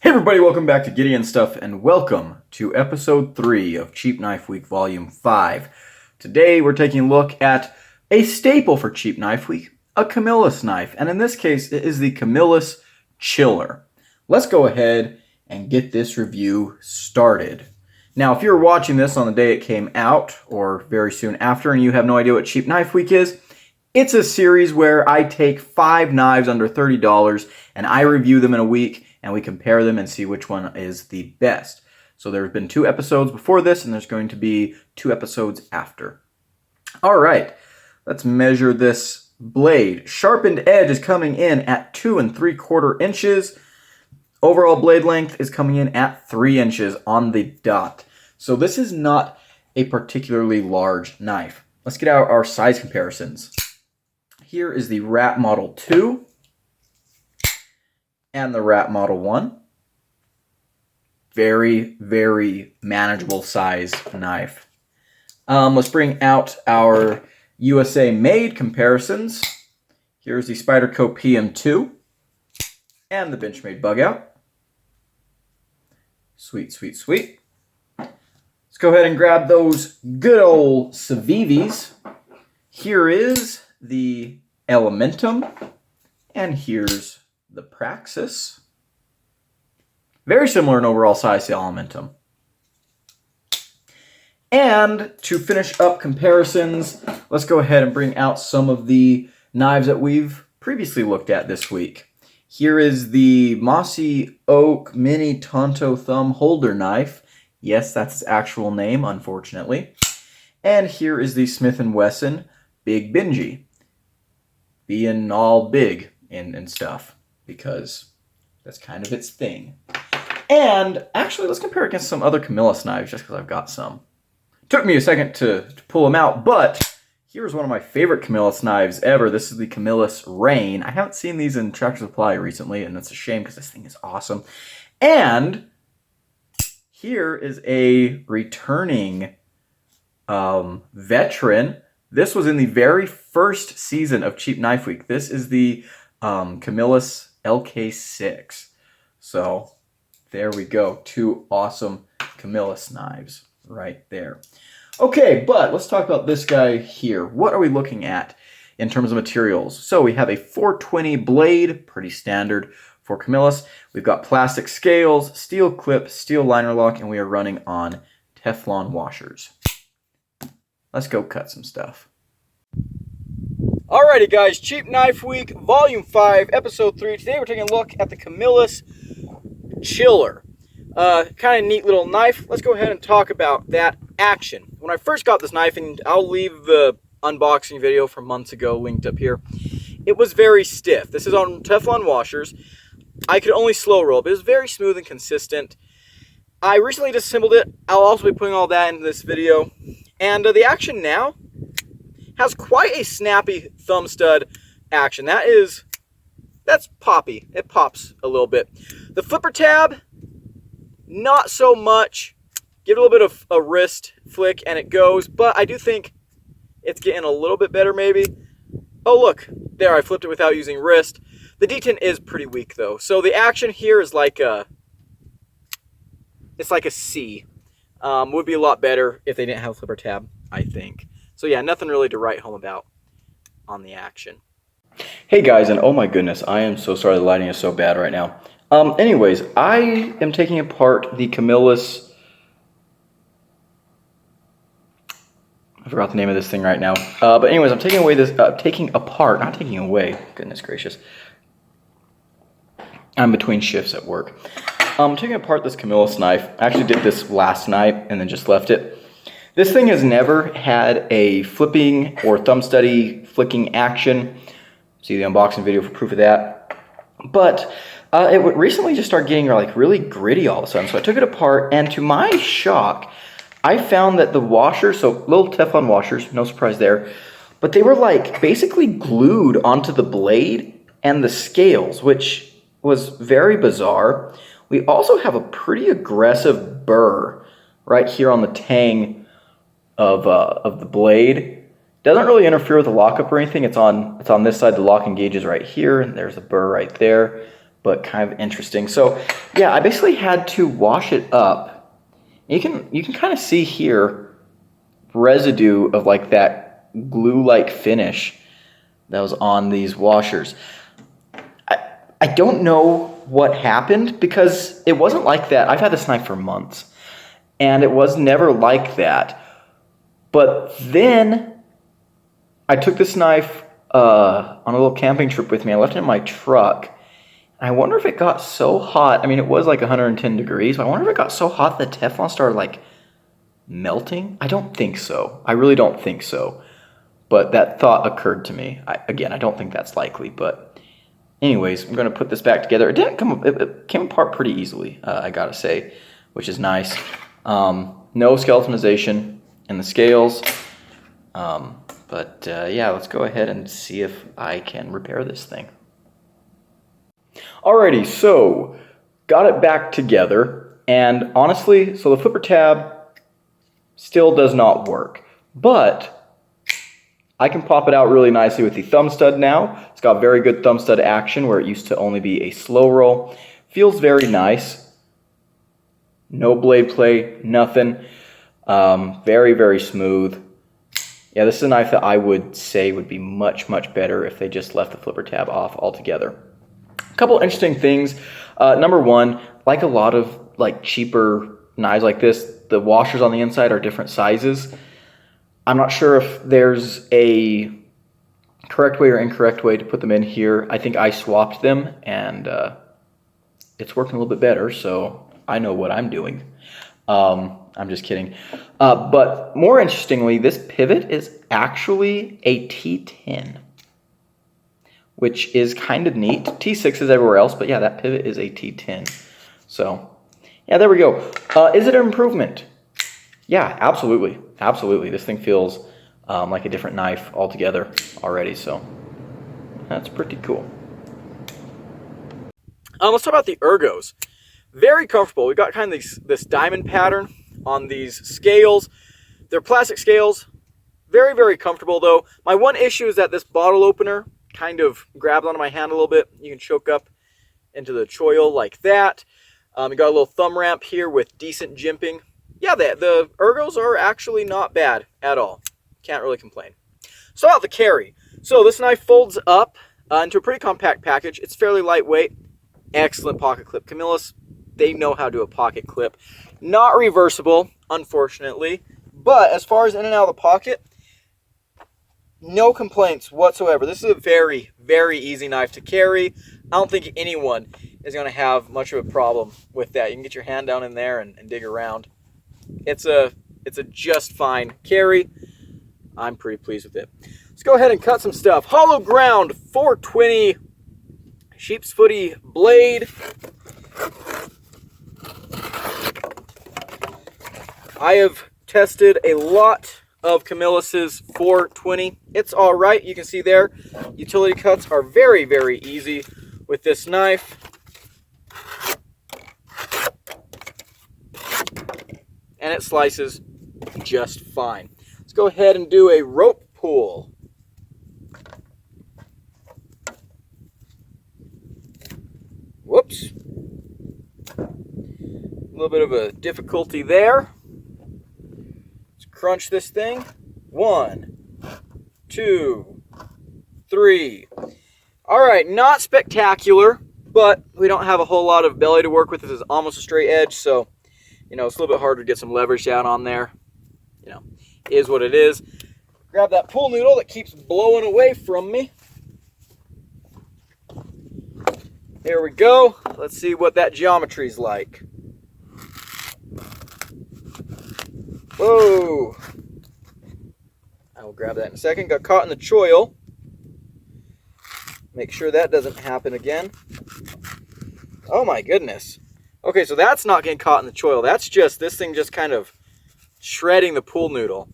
Hey everybody, welcome back to Gideon Stuff, and welcome to episode 3 of Cheap Knife Week Volume 5. Today we're taking a look at a staple for Cheap Knife Week, a Camillus knife, and in this case it is the Camillus Chiller. Let's go ahead and get this review started. Now if you're watching this on the day it came out, or very soon after, and you have no idea what Cheap Knife Week is, it's a series where I take 5 knives under $30 and I review them in a week, and we compare them and see which one is the best. So there have been 2 episodes before this, and there's going to be 2 episodes after. All right, let's measure this blade. Sharpened edge is coming in at 2 3/4 inches. Overall blade length is coming in at 3 inches on the dot. So this is not a particularly large knife. Let's get out our size comparisons. Here is the Rat Model 2. And the Rat Model 1. Very, very manageable size knife. Let's bring out our USA made comparisons. Here's the Spyderco PM2 and the Benchmade Bug Out. Sweet, sweet, sweet. Let's go ahead and grab those good old Civivis. Here is the Elementum, and here's the Praxis. Very similar in overall size to the Elementum. And to finish up comparisons, let's go ahead and bring out some of the knives that we've previously looked at this week. Here is the Mossy Oak Mini Tonto Thumb Holder Knife. Yes, that's its actual name, unfortunately. And here is the Smith & Wesson Big Benji. Being all big and stuff, because that's kind of its thing. And actually, let's compare it against some other Camillus knives, just because I've got some. Took me a second to pull them out, but here's one of my favorite Camillus knives ever. This is the Camillus Rain. I haven't seen these in Tractor Supply recently, and that's a shame because this thing is awesome. And here is a returning veteran. This was in the very first season of Cheap Knife Week. This is the Camillus LK6. So there we go. 2 awesome Camillus knives right there. Okay, but let's talk about this guy here. What are we looking at in terms of materials? So we have a 420 blade, pretty standard for Camillus. We've got plastic scales, steel clip, steel liner lock, and we are running on Teflon washers. Let's go cut some stuff. Alrighty guys, Cheap Knife Week, Volume 5, Episode 3. Today we're taking a look at the Camillus Chiller. Kind of neat little knife. Let's go ahead and talk about that action. When I first got this knife, and I'll leave the unboxing video from months ago linked up here, it was very stiff. This is on Teflon washers. I could only slow roll, but it was very smooth and consistent. I recently disassembled it. I'll also be putting all that into this video. And the action now has quite a snappy thumb stud action. That's poppy. It pops a little bit. The flipper tab, not so much. Give it a little bit of a wrist flick and it goes, but I do think it's getting a little bit better maybe. Oh look, there I flipped it without using wrist. The detent is pretty weak though. So the action here is like it's like a C. Would be a lot better if they didn't have a flipper tab, I think. So yeah, nothing really to write home about on the action. Hey guys, and oh my goodness, I am so sorry the lighting is so bad right now. Anyways, I am taking apart the Camillus. I forgot the name of this thing right now. But anyways, I'm taking away this, taking apart, not taking away, goodness gracious. I'm between shifts at work. I'm taking apart this Camillus knife. I actually did this last night and then just left it. This thing has never had a flipping or thumb steady flicking action. See the unboxing video for proof of that. But it would recently just start getting like really gritty all of a sudden. So I took it apart, and to my shock, I found that the washers, so little Teflon washers, no surprise there, but they were like basically glued onto the blade and the scales, which was very bizarre. We also have a pretty aggressive burr right here on the tang of the blade. Doesn't really interfere with the lockup or anything. It's on this side. The locking gauge is right here, and there's the burr right there. but kind of interesting. So yeah, I basically had to wash it up. You can kind of see here residue of like that glue-like finish that was on these washers. I don't know what happened because it wasn't like that. I've had this knife for months and it was never like that. But then I took this knife on a little camping trip with me. I left it in my truck. I wonder if it got so hot. I mean, it was like 110 degrees, but I wonder if it got so hot that Teflon started like melting. I don't think so. I really don't think so. But that thought occurred to me. Again, I don't think that's likely, but anyways, I'm going to put this back together. It came apart pretty easily, I gotta say, which is nice. No skeletonization in the scales. Yeah, let's go ahead and see if I can repair this thing. Alrighty, so got it back together, and honestly, so the flipper tab still does not work, but I can pop it out really nicely with the thumb stud now. It's got very good thumb stud action where it used to only be a slow roll. Feels very nice. No blade play, nothing. Very, very smooth. Yeah, this is a knife that I would say would be much, much better if they just left the flipper tab off altogether. A couple interesting things. Number one, like a lot of like cheaper knives like this, the washers on the inside are different sizes. I'm not sure if there's a correct way or incorrect way to put them in here. I think I swapped them and it's working a little bit better, so I know what I'm doing. I'm just kidding. But more interestingly, this pivot is actually a T10, which is kind of neat. T6 is everywhere else, but yeah, that pivot is a T10. So yeah, there we go. Is it an improvement? Yeah, absolutely. Absolutely. This thing feels like a different knife altogether already, so that's pretty cool. Let's talk about the ergos. Very comfortable. We've got kind of this diamond pattern on these scales. They're plastic scales. Very, very comfortable, though. My one issue is that this bottle opener kind of grabs onto my hand a little bit. You can choke up into the choil like that. You got a little thumb ramp here with decent jimping. Yeah, the ergos are actually not bad at all. Can't really complain. So about the carry. So this knife folds up into a pretty compact package. It's fairly lightweight. Excellent pocket clip. Camillus, they know how to do a pocket clip. Not reversible, unfortunately. But as far as in and out of the pocket, no complaints whatsoever. This is a very, very easy knife to carry. I don't think anyone is going to have much of a problem with that. You can get your hand down in there and dig around. It's a just fine carry. I'm pretty pleased with it. Let's go ahead and cut some stuff. Hollow ground 420 sheep's footy blade. I have tested a lot of Camillus's 420. It's all right. You can see there, utility cuts are very, very easy with this knife. And it slices just fine. Let's go ahead and do a rope pull. Whoops. A little bit of a difficulty there. Let's crunch this thing. 1, 2, 3. All right, not spectacular, but we don't have a whole lot of belly to work with. This is almost a straight edge, so you know, it's a little bit harder to get some leverage down on there. You know, is what it is. Grab that pool noodle that keeps blowing away from me. There we go. Let's see what that geometry's like. Whoa. I will grab that in a second. Got caught in the choil. Make sure that doesn't happen again. Oh my goodness. Okay, so that's not getting caught in the choil. That's just this thing just kind of shredding the pool noodle.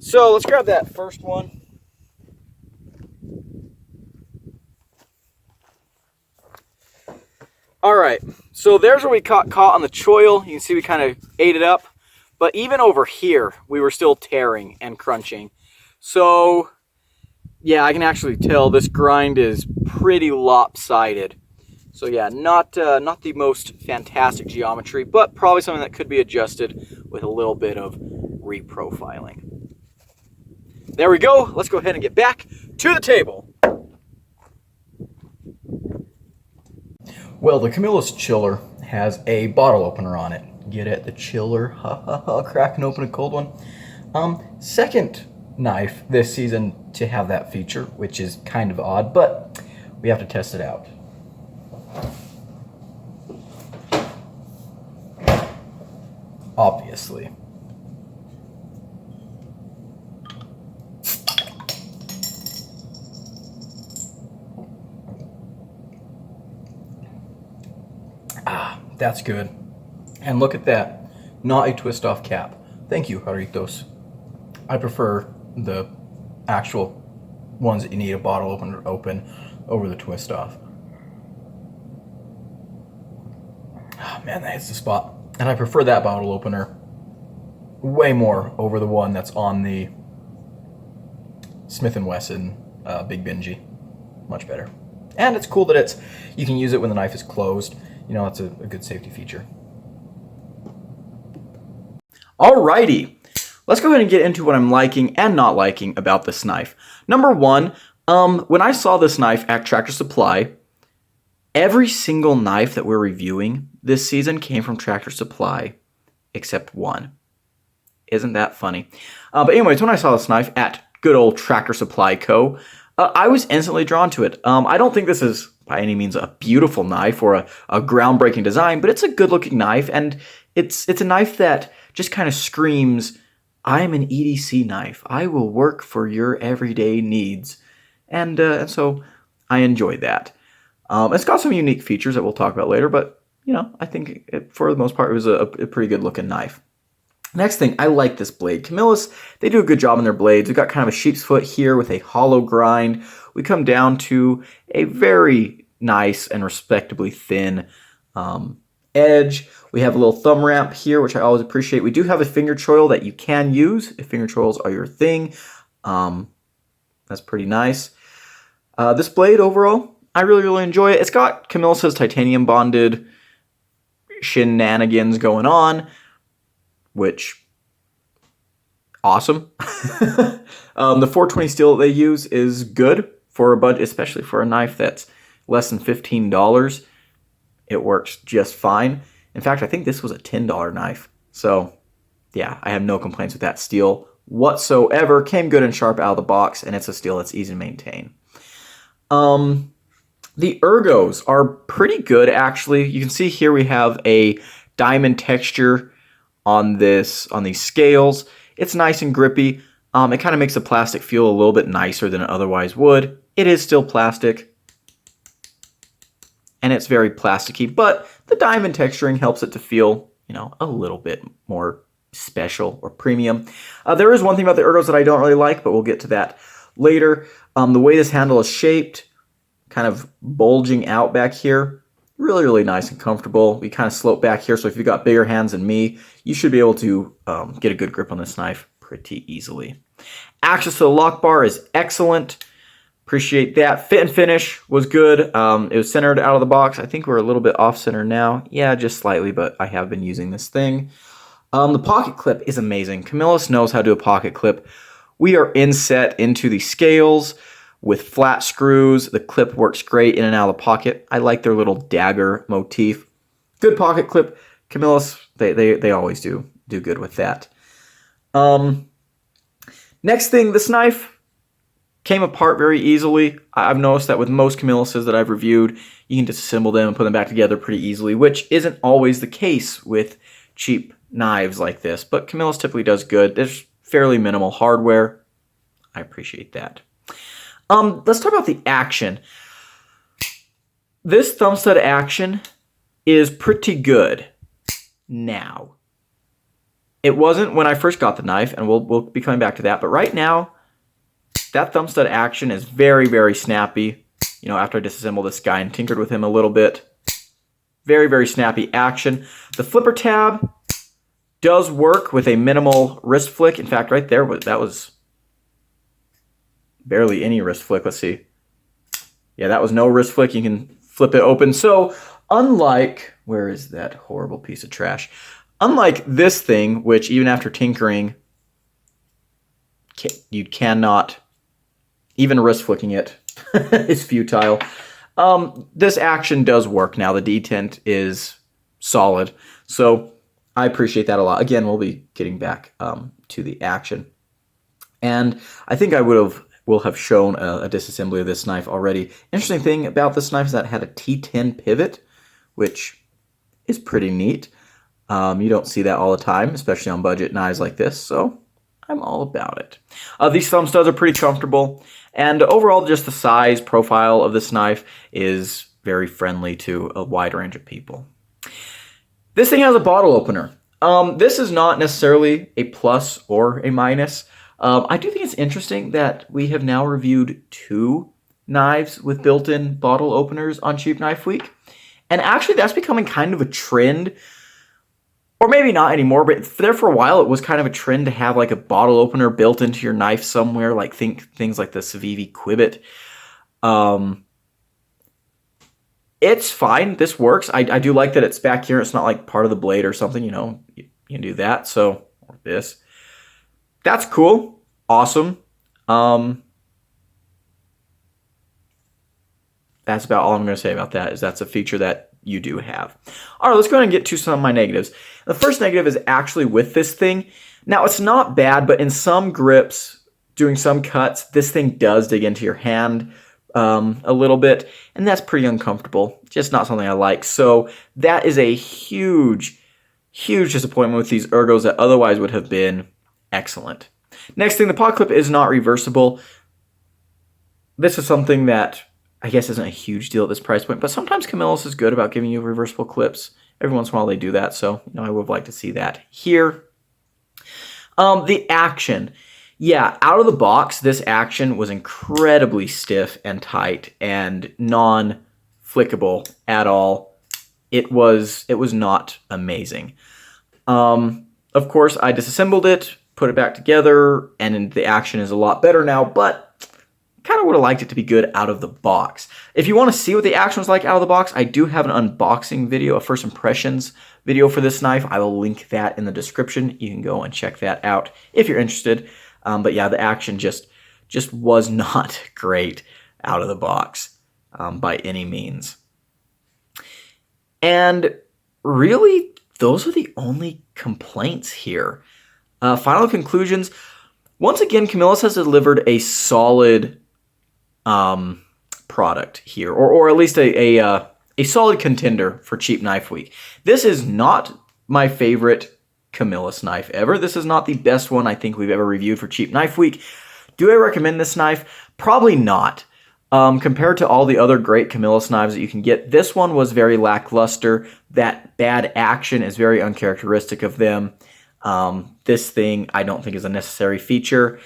So let's grab that first one. All right, so there's where we got caught on the choil. You can see we kind of ate it up. But even over here, we were still tearing and crunching. So yeah, I can actually tell this grind is pretty lopsided. So yeah, not the most fantastic geometry, but probably something that could be adjusted with a little bit of reprofiling. There we go. Let's go ahead and get back to the table. Well, the Camillus chiller has a bottle opener on it. Get it? The chiller. Ha ha ha. Cracking open a cold one. Second knife this season to have that feature, which is kind of odd, but we have to test it out. Obviously. Ah, that's good. And look at that. Not a twist-off cap. Thank you, Jaritos. I prefer the actual ones that you need a bottle opener to open over the twist-off. Oh, man, that hits the spot. And I prefer that bottle opener way more over the one that's on the Smith & Wesson Big Benji. Much better. And it's cool that you can use it when the knife is closed. You know, that's a good safety feature. Alrighty, let's go ahead and get into what I'm liking and not liking about this knife. Number one, when I saw this knife at Tractor Supply, every single knife that we're reviewing this season came from Tractor Supply, except one. Isn't that funny? But anyways, when I saw this knife at good old Tractor Supply Co., I was instantly drawn to it. I don't think this is by any means a beautiful knife or a groundbreaking design, but it's a good-looking knife, and it's a knife that just kind of screams, I'm an EDC knife. I will work for your everyday needs. And so I enjoyed that. It's got some unique features that we'll talk about later, but, you know, I think for the most part it was a pretty good-looking knife. Next thing, I like this blade. Camillus, they do a good job on their blades. We've got kind of a sheep's foot here with a hollow grind. We come down to a very nice and respectably thin edge. We have a little thumb ramp here, which I always appreciate. We do have a finger choil that you can use if finger choils are your thing. That's pretty nice. This blade overall, I really enjoy it. It's got Camillus's titanium bonded shenanigans going on, which, awesome. The 420 steel that they use is good for a budget, especially for a knife that's less than $15. It works just fine. In fact, I think this was a $10 knife. So, yeah, I have no complaints with that steel whatsoever. Came good and sharp out of the box, and it's a steel that's easy to maintain. The ergos are pretty good, actually. You can see here we have a diamond texture on these scales. It's nice and grippy. It kind of makes the plastic feel a little bit nicer than it otherwise would. It is still plastic, and it's very plasticky, but the diamond texturing helps it to feel, you know, a little bit more special or premium. There is one thing about the ergos that I don't really like, but we'll get to that later. The way this handle is shaped, kind of bulging out back here, really nice and comfortable. We kind of slope back here, so if you've got bigger hands than me, you should be able to get a good grip on this knife pretty easily. Access to the lock bar is excellent. Appreciate that. Fit and finish was good. It was centered out of the box. I think we're a little bit off center now. Yeah, just slightly, but I have been using this thing. The pocket clip is amazing. Camillus knows how to do a pocket clip. We are inset into the scales with flat screws. The clip works great in and out of the pocket. I like their little dagger motif. Good pocket clip. Camillus, they always do good with that. Next thing, this knife came apart very easily. I've noticed that with most Camilluses that I've reviewed, you can disassemble them and put them back together pretty easily, which isn't always the case with cheap knives like this, but Camillus typically does good. There's fairly minimal hardware. I appreciate that. Let's talk about the action. This thumb stud action is pretty good now. It wasn't when I first got the knife, and we'll be coming back to that, but right now, that thumb stud action is very snappy. You know, after I disassembled this guy and tinkered with him a little bit, very snappy action. The flipper tab does work with a minimal wrist flick. In fact, right there, that was barely any wrist flick. Let's see. Yeah, that was no wrist flick. You can flip it open. So unlike, where is that horrible piece of trash? Unlike this thing, which even after tinkering, you cannot even wrist flicking it. It's futile. This action does work now. The detent is solid. So I appreciate that a lot. Again, we'll be getting back to the action. And I think I will have shown a disassembly of this knife already. Interesting thing about this knife is that it had a T10 pivot, which is pretty neat. You don't see that all the time, especially on budget knives like this, so I'm all about it. These thumb studs are pretty comfortable, and overall just the size profile of this knife is very friendly to a wide range of people. This thing has a bottle opener. This is not necessarily a plus or a minus. I do think it's interesting that we have now reviewed 2 knives with built-in bottle openers on Cheap Knife Week. And actually that's becoming kind of a trend, or maybe not anymore, but there for a while it was kind of a trend to have like a bottle opener built into your knife somewhere, like things like the Civivi Quibbit. It's fine. This works. I do like that it's back here. It's not like part of the blade or something, you know. You can do that. So, or this. That's cool. Awesome. That's about all I'm going to say about that, is that's a feature that you do have. All right, let's go ahead and get to some of my negatives. The first negative is actually with this thing. Now, it's not bad, but in some grips, doing some cuts, this thing does dig into your hand a little bit, and that's pretty uncomfortable. Just not something I like. So that is a huge, huge disappointment with these ergos that otherwise would have been excellent. Next thing, the pod clip is not reversible. This is something that I guess isn't a huge deal at this price point, but sometimes Camillus is good about giving you reversible clips. Every once in a while they do that, so I would like to see that here. The action. Yeah, out of the box, this action was incredibly stiff and tight and non-flickable at all. It was not amazing. Of course, I disassembled it, put it back together, and the action is a lot better now, but kind of would have liked it to be good out of the box. If you want to see what the action was like out of the box, I do have an unboxing video, a first impressions video for this knife. I will link that in the description. You can go and check that out if you're interested. But yeah, the action just was not great out of the box by any means. And really, those are the only complaints here. Final conclusions. Once again, Camillus has delivered a solid product here, or at least a solid contender for Cheap Knife Week. This is not my favorite Camillus knife ever. This is not the best one I think we've ever reviewed for Cheap Knife Week. Do I recommend this knife? Probably not. Compared to all the other great Camillus knives that you can get, this one was very lackluster. That bad action is very uncharacteristic of them. This thing I don't think is a necessary feature.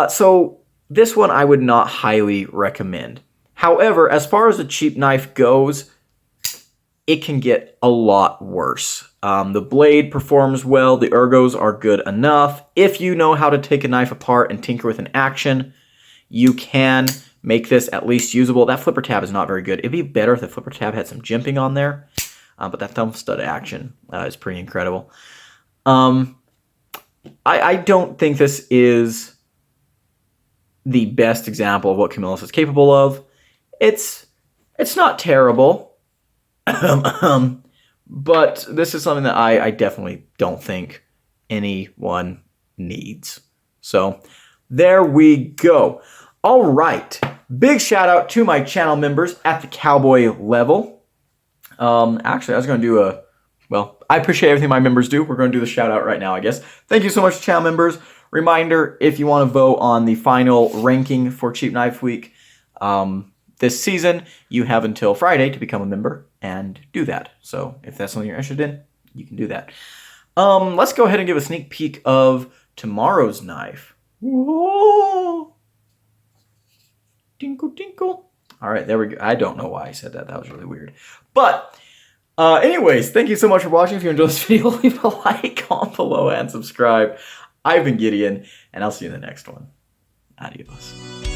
So this one I would not highly recommend. However, as far as a cheap knife goes, it can get a lot worse. The blade performs well. The ergos are good enough. If you know how to take a knife apart and tinker with an action, you can make this at least usable. That flipper tab is not very good. It'd be better if the flipper tab had some jimping on there. But that thumb stud action is pretty incredible. I don't think this is the best example of what Camillus is capable of. It's not terrible, but this is something that I definitely don't think anyone needs. So there we go. All right, big shout out to my channel members at the cowboy level. Actually, I was going to do well, I appreciate everything my members do. We're going to do the shout out right now, I guess. Thank you so much to channel members. Reminder, if you want to vote on the final ranking for Cheap Knife Week this season, you have until Friday to become a member and do that. So if that's something you're interested in, you can do that. Let's go ahead and give a sneak peek of tomorrow's knife. Whoa! Tinkle, tinkle. All right, there we go. I don't know why I said that. That was really weird. But anyways, thank you so much for watching. If you enjoyed this video, leave a like, comment below, and subscribe. I've been Gideon, and I'll see you in the next one. Adios.